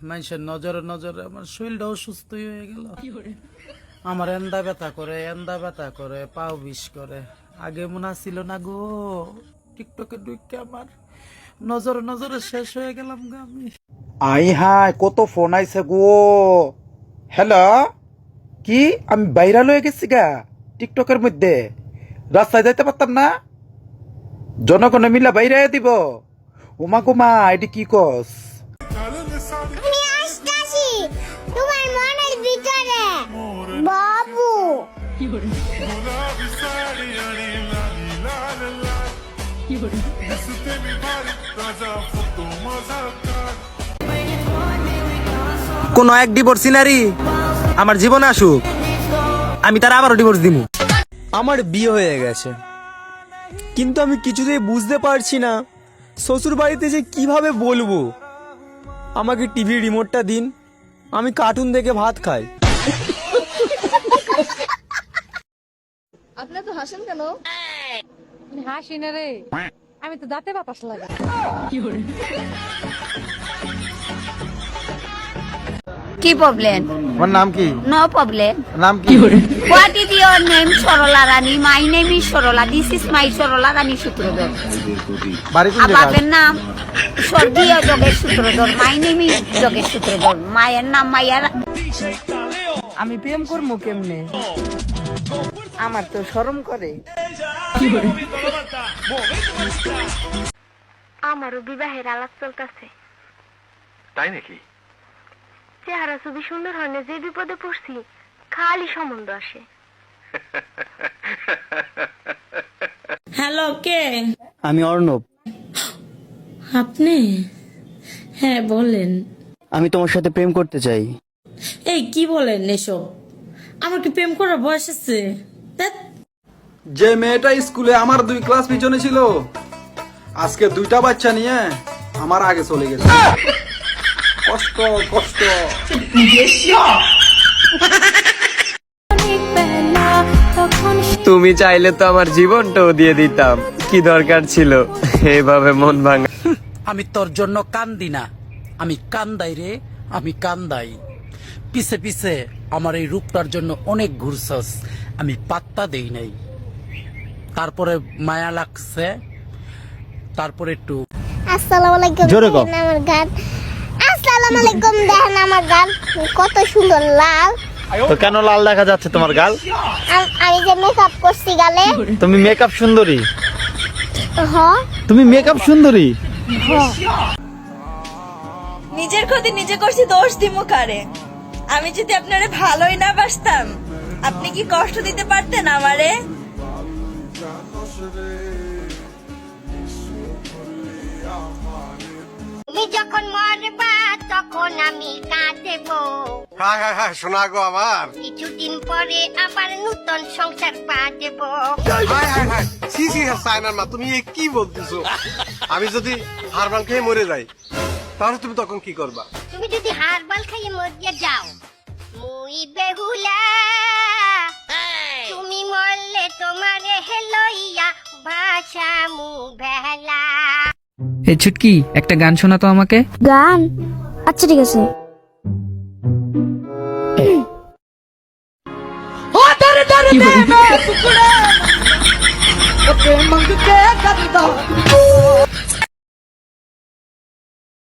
মানুষের নজরে নজরে আমার শরীরটা অসুস্থ হয়ে গেল। আমার এন্দা ব্যথা করে পাও বিষ করে। আগে মনে ছিল না গো, টিকটকে ঢুকে আমার নজরে নজরে শেষ হয়ে গেলাম গো আমি। আই হাই, কত ফোন আইছে গো। হ্যালো, কি আমি ভাইরাল হয়ে গেছি গা টিকটকের মধ্যে? রাস্তায় যাইতে পারতাম না, জনগণে মিলা বাইরে দিব। উমা গুমা, এটি কি কস? আমি আসতাছি তোমার মনের ভিতরে বাবু। কোন এক ডিভোর্স সিনারি আমার জীবনে আসুক, আমি তার আবারও ডিভোর্স দিব। আমার বিয়ে হয়ে গেছে, কিন্তু আমি কিছুতেই বুঝতে পারছি না শ্বশুর বাড়িতে যে কিভাবে বলবো আমাকে টিভি রিমোটটা দিন, আমি কার্টুন দেখে ভাত খাই। আপনি তো হাসেন কেন? হাসি না রে, আমি তো দাঁতে বাতাস লাগে। কি প্রবলেম? আমার নাম কি? No problem. নাম কি? What is your name? Sarala Rani. My name is Sarala. This is my Sarala Rani Sutradhar. বাড়ি কোন জায়গা? বাপের নাম স্বর্গীয় Jogesh Sutradhar. My name is Jogesh Sutradhar. মায়ের নাম মাইয়া। আমি প্রেম করবো কেমনে? আমার তো শরম করে। আমারও বিবাহের আলাপ চলতেছে। তাই নাকি? চেহারা ছবি সুন্দর হয় না, যে বিপদে পড়ছি খালি সম্বন্ধ আসে। হ্যালো, কে? আমি অর্ণব। আপনি? হ্যাঁ বলেন। আমি তোমার সাথে প্রেম করতে চাই। এই কি বলেন এসব? আমার কি প্রেম করার বয়স আছে? ধ্যাৎ। যে মেয়েটা স্কুলে আমার 2 ক্লাস পিছনে ছিল, আজকে 2টা বাচ্চা নিয়ে আমার আগে চলে গেছে। কষ্ট কষ্ট। তুমি চাইলে তো আমার জীবনটাও দিয়ে দিতাম, কি দরকার ছিল এইভাবে মন ভাঙা? আমি তোর জন্য কান্দি না, আমি কান্দাই রে, আমি কান্দাই। পিছে পিছে আমার এই রূপটার জন্য অনেক ঘুরছস, আমি পাত্তা দেই নাই। তারপরে মায়া লাগছে, তারপরে একটু আসসালামু আলাইকুম। জোরে কও। দেখেন আমার গান। আসসালামু আলাইকুম, দেখেন আমার গান কত সুন্দর লাল। তো কেন লাল দেখা যাচ্ছে তোমার গাল? আমি যে মেকআপ করছি গালে। তুমি মেকআপ সুন্দরী, হ তুমি মেকআপ সুন্দরী। নিজের ক্ষতি নিজে করছি, দোষ দিমু কারে? আমি যদি আপনারে ভালোই না বাসতাম, আপনি কি কষ্ট দিতে পারতেন আমারে? তুমি যখন মরবা তখন আমি কাঁদবো। হ্যাঁ হ্যাঁ হ্যাঁ, শোনা গো আমার। কিছুদিন পরে আবার নতুন সংসার পাবো। হায় হায় হায়, সি সি সাইনার মা, তুমি এ কি বলতেছো? আমি যদি হারবাল খেয়ে মরে যাই, তাহলে তুমি তখন কি করবা? তুমি যদি হারবাল খাইয়ে মরিয়া যাও, মুই বেহুলা। তুমি মরলে তোমারে হেলইয়া ভাষা মু বেলা। এই ছুটকি, একটা গান শোনা তো আমাকে। গান? আচ্ছা ঠিক আছে। প্রেম মঙ্গতে